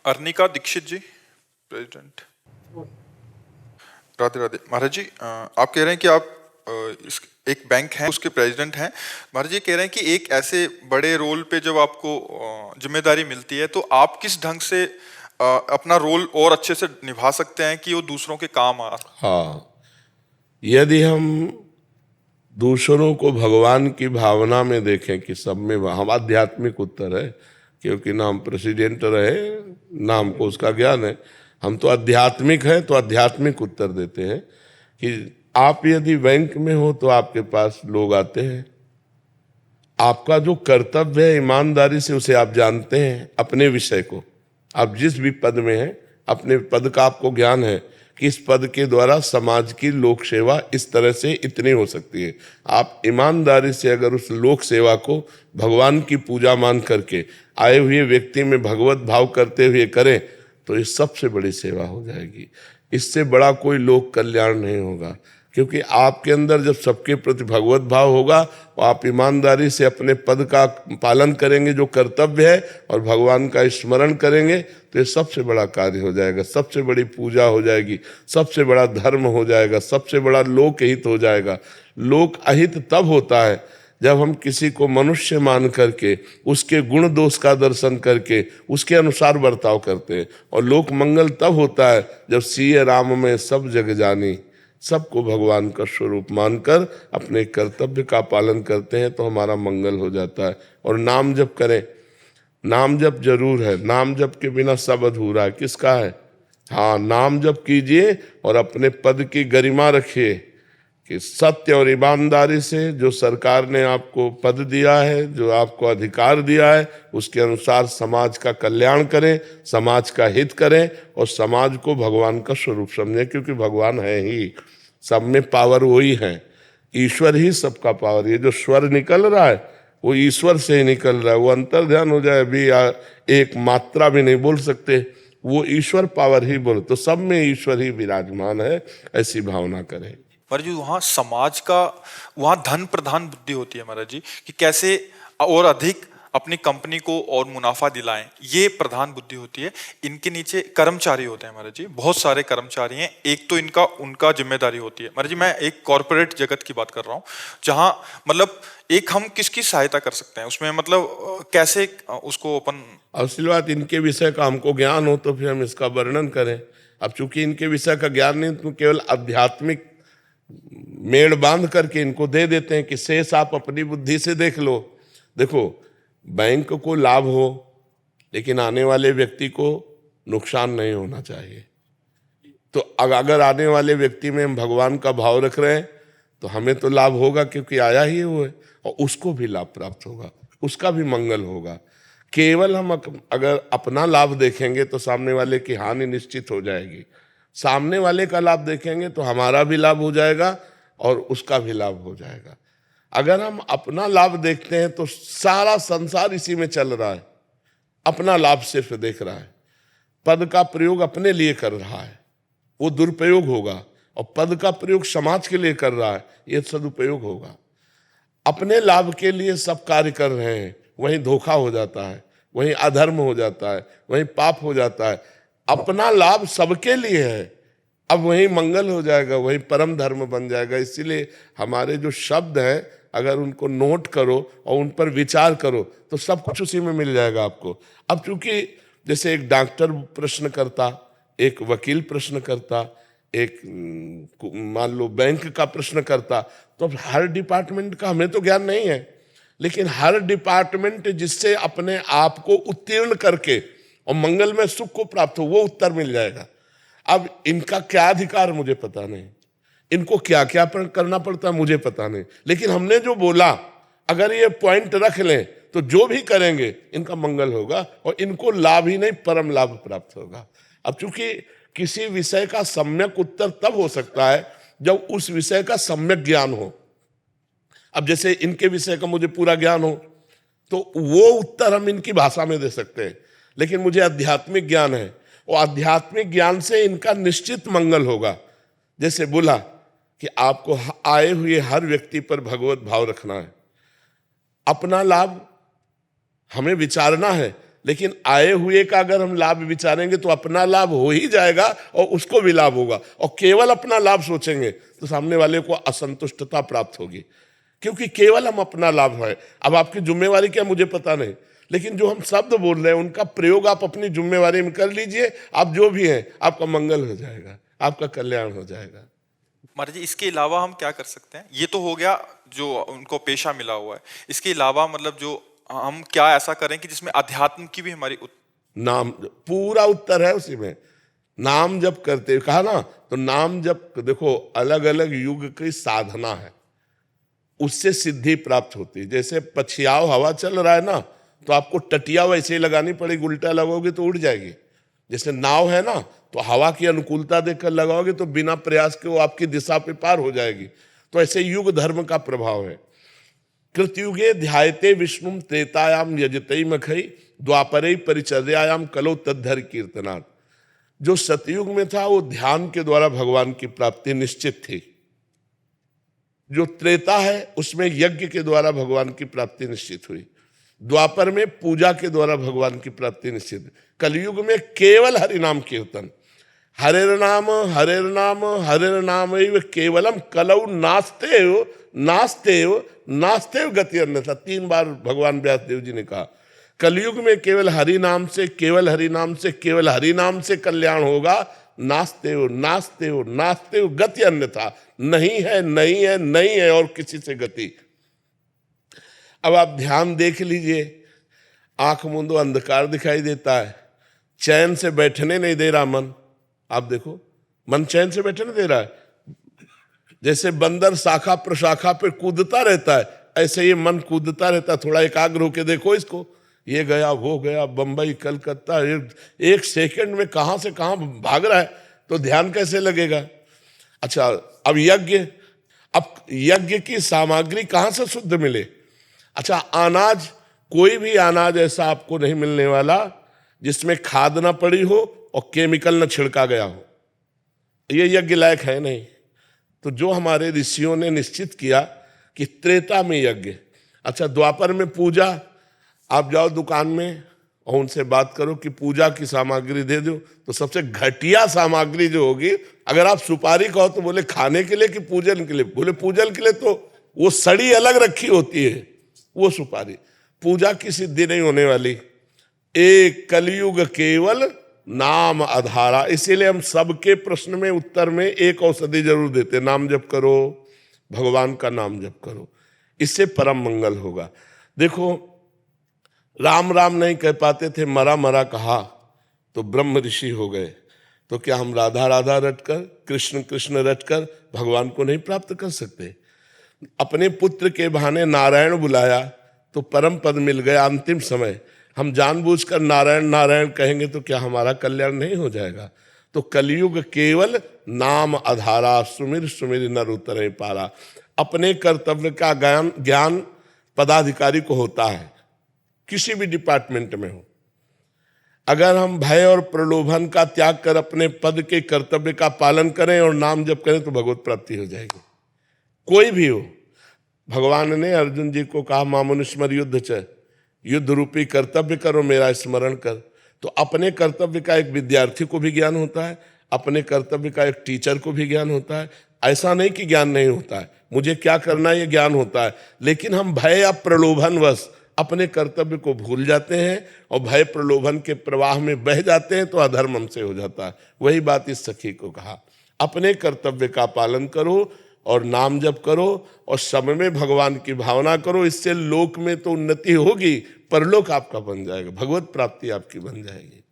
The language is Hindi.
अर्निका दीक्षित जी, प्रेसिडेंट। राधे राधे महाराज जी। आप कह रहे हैं कि आप एक बैंक हैं, उसके प्रेसिडेंट हैं। महाराज जी कह रहे हैं कि एक ऐसे बड़े रोल पे जब आपको जिम्मेदारी मिलती है तो आप किस ढंग से अपना रोल और अच्छे से निभा सकते हैं कि वो दूसरों के काम आ। हाँ, यदि हम दूसरों को भगवान की भावना में देखें कि सब में हम आध्यात्मिक उत्तर है, क्योंकि ना हम प्रेसिडेंट रहे ना हमको उसका ज्ञान है, हम तो आध्यात्मिक हैं, तो आध्यात्मिक उत्तर देते हैं कि आप यदि बैंक में हो तो आपके पास लोग आते हैं, आपका जो कर्तव्य है ईमानदारी से उसे आप जानते हैं, अपने विषय को, आप जिस भी पद में हैं अपने पद का आपको ज्ञान है कि इस पद के द्वारा समाज की लोक सेवा इस तरह से इतनी हो सकती है। आप ईमानदारी से अगर उस लोक सेवा को भगवान की पूजा मान करके आए हुए व्यक्ति में भगवत भाव करते हुए करें तो ये सबसे बड़ी सेवा हो जाएगी। इससे बड़ा कोई लोक कल्याण नहीं होगा, क्योंकि आपके अंदर जब सबके प्रति भगवत भाव होगा और आप ईमानदारी से अपने पद का पालन करेंगे जो कर्तव्य है और भगवान का स्मरण करेंगे तो ये सबसे बड़ा कार्य हो जाएगा, सबसे बड़ी पूजा हो जाएगी, सबसे बड़ा धर्म हो जाएगा, सबसे बड़ा लोक हित हो जाएगा। लोक अहित तब होता है जब हम किसी को मनुष्य मान करके उसके गुण दोष का दर्शन करके उसके अनुसार बर्ताव करते हैं, और लोक मंगल तब होता है जब सिय राम में सब जग जानी, सबको भगवान का स्वरूप मानकर अपने कर्तव्य का पालन करते हैं तो हमारा मंगल हो जाता है। और नाम जप करें, नाम जप जरूर है, नाम जप के बिना सब अधूरा है। किसका है? हाँ, नाम जप कीजिए और अपने पद की गरिमा रखिए कि सत्य और ईमानदारी से जो सरकार ने आपको पद दिया है, जो आपको अधिकार दिया है, उसके अनुसार समाज का कल्याण करें, समाज का हित करें और समाज को भगवान का स्वरूप समझें, क्योंकि भगवान है ही, सब में पावर वही है, ईश्वर ही सबका पावर। ये जो स्वर निकल रहा है वो ईश्वर से ही निकल रहा है, वो अंतर ध्यान हो जाए, अभी एक मात्रा भी नहीं बोल सकते, वो ईश्वर पावर ही बोल, तो सब में ईश्वर ही विराजमान है, ऐसी भावना करें। महाराज जी वहाँ समाज का, वहाँ धन प्रधान बुद्धि होती है महाराज जी, कि कैसे और अधिक अपनी कंपनी को और मुनाफा दिलाएं, ये प्रधान बुद्धि होती है। इनके नीचे कर्मचारी होते हैं महाराज जी, बहुत सारे कर्मचारी हैं। एक तो इनका उनका जिम्मेदारी होती है महाराज जी। मैं एक कॉर्पोरेट जगत की बात कर रहा हूँ, जहाँ मतलब एक हम किसकी सहायता कर सकते हैं उसमें, मतलब कैसे उसको अपन। असली बात, इनके विषय का हमको ज्ञान हो तो फिर हम इसका वर्णन करें। अब चूंकि इनके विषय का ज्ञान नहीं तो केवल आध्यात्मिक मेड़ बांध करके इनको दे देते हैं कि शेष आप अपनी बुद्धि से देख लो। देखो, बैंक को लाभ हो लेकिन आने वाले व्यक्ति को नुकसान नहीं होना चाहिए। तो अगर आने वाले व्यक्ति में हम भगवान का भाव रख रहे हैं तो हमें तो लाभ होगा, क्योंकि आया ही वो है, और उसको भी लाभ प्राप्त होगा, उसका भी मंगल होगा। केवल हम अगर अपना लाभ देखेंगे तो सामने वाले की हानि निश्चित हो जाएगी, सामने वाले का लाभ देखेंगे तो हमारा भी लाभ हो जाएगा और उसका भी लाभ हो जाएगा। अगर हम अपना लाभ देखते हैं तो सारा संसार इसी में चल रहा है, अपना लाभ सिर्फ देख रहा है, पद का प्रयोग अपने लिए कर रहा है, वो दुरुपयोग होगा, और पद का प्रयोग समाज के लिए कर रहा है, ये सदुपयोग होगा। अपने लाभ के लिए सब कार्य कर रहे हैं, वहीं धोखा हो जाता है, वहीं अधर्म हो जाता है, वहीं पाप हो जाता है। अपना लाभ सबके लिए है, अब वही मंगल हो जाएगा, वही परम धर्म बन जाएगा। इसीलिए हमारे जो शब्द हैं अगर उनको नोट करो और उन पर विचार करो तो सब कुछ उसी में मिल जाएगा आपको। अब चूंकि जैसे एक डॉक्टर प्रश्न करता, एक वकील प्रश्न करता, एक मान लो बैंक का प्रश्न करता, तो अब हर डिपार्टमेंट का हमें तो ज्ञान नहीं है, लेकिन हर डिपार्टमेंट जिससे अपने आप को उत्तीर्ण करके और मंगल में सुख को प्राप्त हो वो उत्तर मिल जाएगा। अब इनका क्या अधिकार मुझे पता नहीं, इनको क्या क्या करना पड़ता है मुझे पता नहीं, लेकिन हमने जो बोला अगर ये पॉइंट रख लें तो जो भी करेंगे इनका मंगल होगा और इनको लाभ ही नहीं परम लाभ प्राप्त होगा। अब चूंकि किसी विषय का सम्यक उत्तर तब हो सकता है जब उस विषय का सम्यक ज्ञान हो। अब जैसे इनके विषय का मुझे पूरा ज्ञान हो तो वो उत्तर हम इनकी भाषा में दे सकते हैं, लेकिन मुझे आध्यात्मिक ज्ञान है और आध्यात्मिक ज्ञान से इनका निश्चित मंगल होगा। जैसे बोला कि आपको आए हुए हर व्यक्ति पर भगवत भाव रखना है, अपना लाभ हमें विचारना है, लेकिन आए हुए का अगर हम लाभ विचारेंगे तो अपना लाभ हो ही जाएगा और उसको भी लाभ होगा, और केवल अपना लाभ सोचेंगे तो सामने वाले को असंतुष्टता प्राप्त होगी, क्योंकि केवल हम अपना लाभ है। अब आपकी जिम्मेवारी क्या मुझे पता नहीं, लेकिन जो हम शब्द बोल रहे हैं उनका प्रयोग आप अपनी जिम्मेवारी में कर लीजिए। आप जो भी हैं, आपका मंगल हो जाएगा, आपका कल्याण हो जाएगा। महाराज जी, इसके अलावा हम क्या कर सकते हैं? ये तो हो गया जो उनको पेशा मिला हुआ है, इसके अलावा मतलब जो हम क्या ऐसा करें कि जिसमें अध्यात्म की भी हमारी नाम, पूरा उत्तर है उसी में। नाम जप करते कहा ना, तो नाम जप देखो अलग अलग युग की साधना है, उससे सिद्धि प्राप्त होती है। जैसे पछियाव हवा चल रहा है ना, तो आपको टटिया वैसे ही लगानी पड़ेगी, उल्टा लगोगे तो उड़ जाएगी। जैसे नाव है ना, तो हवा की अनुकूलता देखकर लगाओगे तो बिना प्रयास के वो आपकी दिशा पे पार हो जाएगी। तो ऐसे युग धर्म का प्रभाव है। कृतयुगे ध्यायते विष्णुम त्रेतायाम यजते मखई द्वापरे परिचर्यायाम कलो तद्धर कीर्तनात्। जो सतयुग में था वो ध्यान के द्वारा भगवान की प्राप्ति निश्चित थी। जो त्रेता है उसमें यज्ञ के द्वारा भगवान की प्राप्ति निश्चित हुई। द्वापर में पूजा के द्वारा भगवान की प्राप्ति निश्चित। कलयुग में केवल हरिनाम कीर्तन, हरेर्नाम हरेर्नाम हरेर्नाम केवलम कलौ नास्तेव नास्तेव नास्तेव गति अन्यथा। 3 बार भगवान व्यासदेव जी ने कहा कलयुग में केवल हरि नाम से, केवल हरि नाम से, केवल हरि नाम से कल्याण होगा। नास्तेव नास्तेव नास्तेव गति अन्यथा, नहीं है नहीं है नहीं है और किसी से गति। अब आप ध्यान देख लीजिए, आंख मूंदो अंधकार दिखाई देता है, चैन से बैठने नहीं दे रहा मन। आप देखो मन चैन से बैठने दे रहा है। जैसे बंदर शाखा प्रशाखा पे कूदता रहता है, ऐसे ये मन कूदता रहता है। थोड़ा एकाग्र होके देखो इसको, ये गया वो गया, बंबई कलकत्ता, एक सेकंड में कहां से कहां भाग रहा है, तो ध्यान कैसे लगेगा। अच्छा, अब यज्ञ की सामग्री कहां से शुद्ध मिले। अच्छा, अनाज, कोई भी अनाज ऐसा आपको नहीं मिलने वाला जिसमें खाद ना पड़ी हो और केमिकल ना छिड़का गया हो, ये यज्ञ लायक है नहीं। तो जो हमारे ऋषियों ने निश्चित किया कि त्रेता में यज्ञ। अच्छा, द्वापर में पूजा, आप जाओ दुकान में और उनसे बात करो कि पूजा की सामग्री दे दो, तो सबसे घटिया सामग्री जो होगी, अगर आप सुपारी कहो तो बोले खाने के लिए कि पूजन के लिए, बोले पूजन के लिए, तो वो सड़ी अलग रखी होती है वो सुपारी। पूजा की सिद्धि नहीं होने वाली। एक कलयुग केवल नाम आधारा। इसीलिए हम सबके प्रश्न में उत्तर में एक औषधि जरूर देते, नाम जप करो, भगवान का नाम जप करो, इससे परम मंगल होगा। देखो, राम राम नहीं कह पाते थे, मरा मरा कहा तो ब्रह्म ऋषि हो गए। तो क्या हम राधा राधा रटकर, कृष्ण कृष्ण रटकर भगवान को नहीं प्राप्त कर सकते। अपने पुत्र के बहाने नारायण बुलाया तो परम पद मिल गया अंतिम समय। हम जानबूझकर नारायण नारायण कहेंगे तो क्या हमारा कल्याण नहीं हो जाएगा। तो कलयुग केवल नाम आधारा, सुमिर सुमिर नर उतरे पारा। अपने कर्तव्य का ज्ञान पदाधिकारी को होता है, किसी भी डिपार्टमेंट में हो। अगर हम भय और प्रलोभन का त्याग कर अपने पद के कर्तव्य का पालन करें और नाम जप करें तो भगवत प्राप्ति हो जाएगी, कोई भी हो। भगवान ने अर्जुन जी को कहा मामनुस्मर युद्ध च, युद्ध रूपी कर्तव्य करो मेरा स्मरण कर। तो अपने कर्तव्य का एक विद्यार्थी को भी ज्ञान होता है, अपने कर्तव्य का एक टीचर को भी ज्ञान होता है। ऐसा नहीं कि ज्ञान नहीं होता है, मुझे क्या करना है ये ज्ञान होता है, लेकिन हम भय या प्रलोभनवश अपने कर्तव्य को भूल जाते हैं और भय प्रलोभन के प्रवाह में बह जाते हैं, तो अधर्म हमसे हो जाता है। वही बात इस सखी को कहा, अपने कर्तव्य का पालन करो और नाम जप करो और सब में भगवान की भावना करो। इससे लोक में तो उन्नति होगी, परलोक आपका बन जाएगा, भगवत प्राप्ति आपकी बन जाएगी।